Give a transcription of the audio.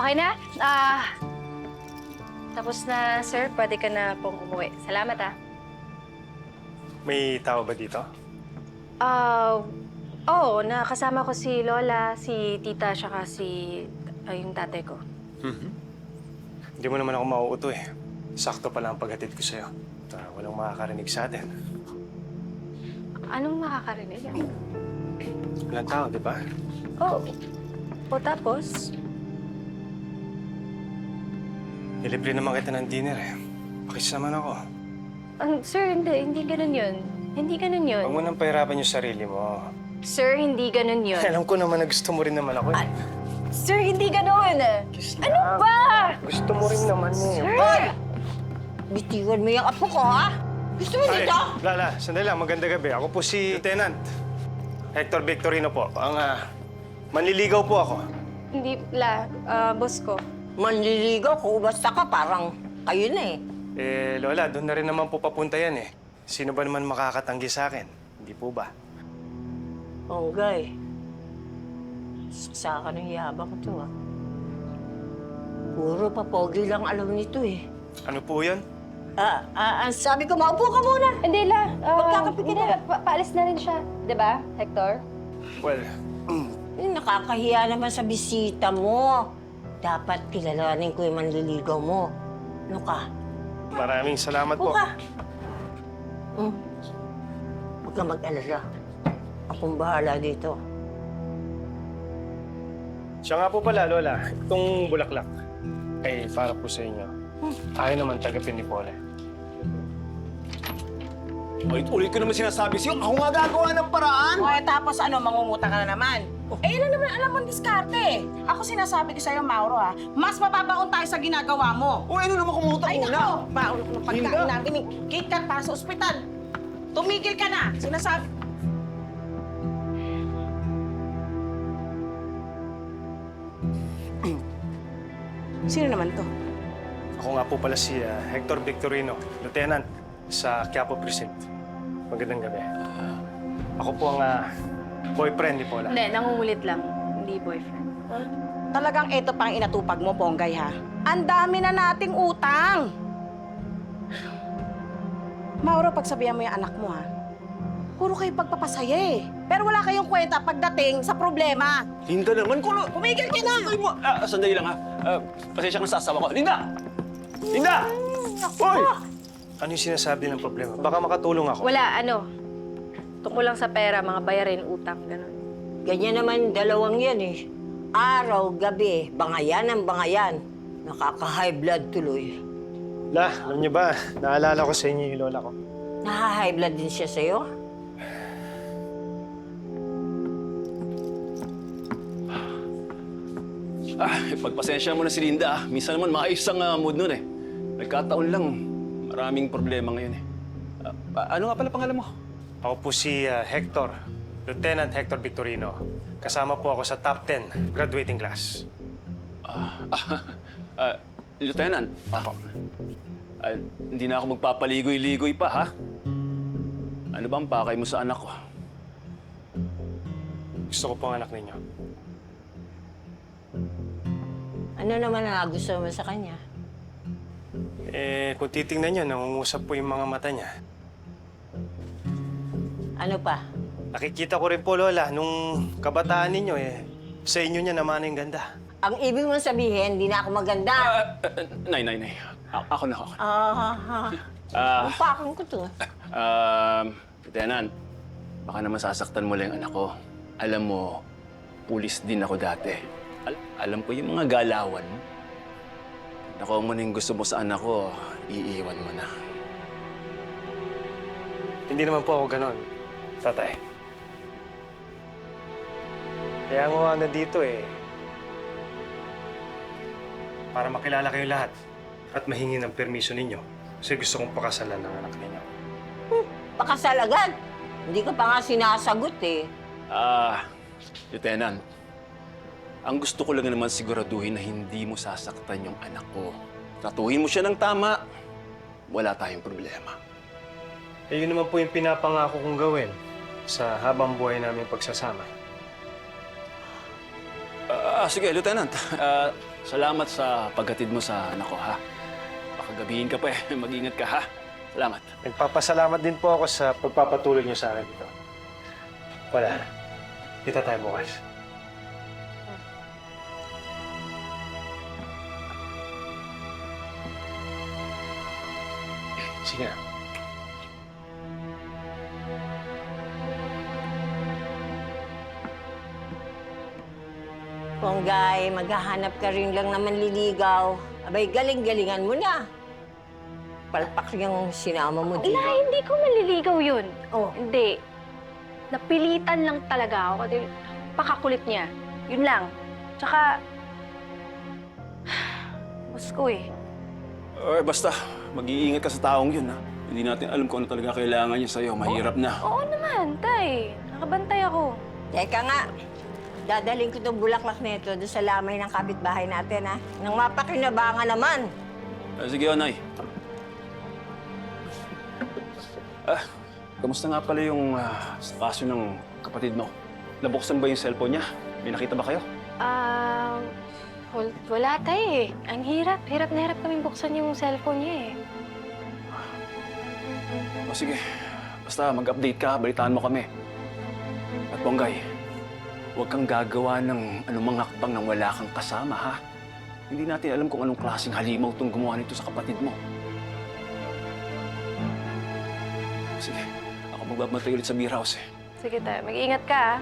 Okay na? Tapos na, sir. Pwede ka na pong umuwi. Salamat, May tao ba dito? Oo. Nakasama ko si Lola, si Tita, saka yung tatay ko. Hindi mo naman ako mauuto eh. Sakto pala ang paghatid ko sa'yo. Walang makakarinig sa atin. Anong makakarinig? Walang tao, di ba? Oo. O tapos? Ilibre naman kita ng dinner eh. Pakis naman ako. Sir, hindi ganun yun. Hindi ganun yun. Huwag mo nang pahirapan yung sarili mo. Sir, hindi ganun yun. Alam ko naman na gusto mo rin naman ako eh. Sir, hindi ganun. Kiss Ano lang. ba? Gusto mo rin naman eh. Sir! Bitiwan mo yung apo ko, ha? Gusto mo Ay, dito? Lala, sandali lang. Maganda gabi. Ako po si Lieutenant Hector Victorino po. Manliligaw po ako. Hindi, boss ko. Manliligaw ko, basta ka parang kayo na eh. Lola, doon na rin naman po papunta yan eh. Sino ba naman makakatanggi sa akin? Hindi po ba? Onggay. Saksa ka ng yabang ko to, ha? Puro papogi lang alam nito eh. Ano po yun? Sabi ko, maupo ka muna. Hindi, Magkakape ka na. Paalis na rin siya. Di ba, Hector? Well, Nakakahiya naman sa bisita mo. Dapat kilalanin ko yung manliligaw mo. Ano ka? maraming salamat po. Upo ka. Huwag ka mag-alala. Akong bahala dito. Siya nga po pala, Lola. Itong bulaklak ay para po sa inyo. Ayaw naman tagapin ni Paul eh. Ulit-ulit ko naman sinasabi sa'yo, ako nga gagawa ng paraan. O, tapos ano, mangungutang ka na naman. Yun na naman alam mong diskarte. Ako sinasabi ko sa'yo, Mauro, mas mababaon tayo sa ginagawa mo. O ano naman kumutang Ay, muna? nako, baon ko ng pagkain Linda. natin. KitKat para sa ospital. Tumigil ka na. Sinasabi. Sino naman to? Ako nga po pala si Hector Victorino, Lieutenant sa Quiapo Precinct. Magandang gabi. Ako po ang boyfriend ni Paula. Hindi, nangungulit lang. Hindi boyfriend. Talagang ito pang inatupag mo, Ponggay, ha? Ang dami na nating utang. Mauro, pagsabihan mo yung anak mo, ha? Puro kayo pagpapasaya eh. Pero wala kayong kwenta pagdating sa problema. Linda naman, kulo. Pumigil ka na! Sandali mo. Sandali lang ha. Pasensya kang sasawa ko. Linda! Linda! Hoy! Ano yung sinasabi ng problema? Baka makatulong ako. Wala, tungkol lang sa pera, mga bayarin, utang, gano'n. Ganyan naman dalawang yan eh. Araw, gabi, bangayan ang bangayan. Nakaka-high blood tuloy. La, alam niyo ba, naalala ko sa inyo yung lola ko. Naha-high blood din siya sa'yo? Pagpasensya mo na si Linda. Minsan naman maayos ang mood nun eh. Nagkataon lang, maraming problema ngayon eh. Ano nga pala pangalan mo? Ako po si Hector, Lieutenant Hector Victorino. Kasama po ako sa top 10 graduating class. Lieutenant. Hindi na ako magpapaligoy-ligoy pa, ha? Ano ba ang pakay mo sa anak ko? Gusto ko po ang anak ninyo. Ano naman ang gusto mo sa kanya? Kung titingnan niyo, nangungusap po yung mga mata niya. Ano pa? Nakikita ko rin po, Lola, nung kabataan ninyo sa inyo niya naman yung ganda. Ang ibig mong sabihin, di na ako maganda. Nay. Ako na. Ang pakong ko to. Lieutenant, baka naman sasaktan mo lang yung anak ko. Alam mo, pulis din ako dati. Alam ko yung mga galawan. Nakuha mo na yung gusto mo sa anak ko, iiwan mo na. Hindi naman po ako ganon, tatay. Kaya nga ako nandito para makilala kayo lahat at mahingi ng permiso ninyo. Kasi gusto kong pakasalan ng anak ninyo. Pakasal agad. Hindi ka pa nga sinasagot eh. Lieutenant, ang gusto ko lang naman siguraduhin na hindi mo sasaktan yung anak ko. Tratuhin mo siya ng tama, wala tayong problema. Yun naman po yung pinapangako kong gawin sa habang buhay namin pagsasama. Sige, Lieutenant. salamat sa paghatid mo sa anak ko, ha? Baka gabihin ka pa eh. Mag-ingat ka, ha? Salamat. Nagpapasalamat din po ako sa pagpapatuloy niyo sa akin dito. Wala na. Kita tayo bukas. Sige na. Ponggay, maghahanap ka rin lang naman liligaw. Abay, galing-galingan mo na. Palpak yung sinama mo dito. Ala, hindi ko maliligaw yun. Oh, Hindi. Napilitan lang talaga ako kasi pakakulit niya. Yun lang. Tsaka, Pasko eh. Basta, mag-iingat ka sa taong yun, ha? Hindi natin alam kung ano talaga kailangan niya sa'yo. Mahirap na. Oo naman, tay. Nakabantay ako. teka nga. Dadaling ko itong bulaklak nito doon sa lamay ng kapitbahay natin, ha? Nang mapakinabangan naman. Sige, Onay. Kamusta nga pala yung kaso ng kapatid mo? Nabuksan ba yung cellphone niya? May nakita ba kayo? Wala tay eh. Ang hirap. Hirap na hirap kaming buksan yung cellphone niya eh. O sige, basta mag-update ka, balitaan mo kami. At Ponggay, huwag kang gagawa ng anumang hakbang nang wala kang kasama, ha? Hindi natin alam kung anong klaseng halimaw itong gumawa nito sa kapatid mo. Sige, ako magbabantay ulit sa beer house, eh. Sige tay, mag-iingat ka ah.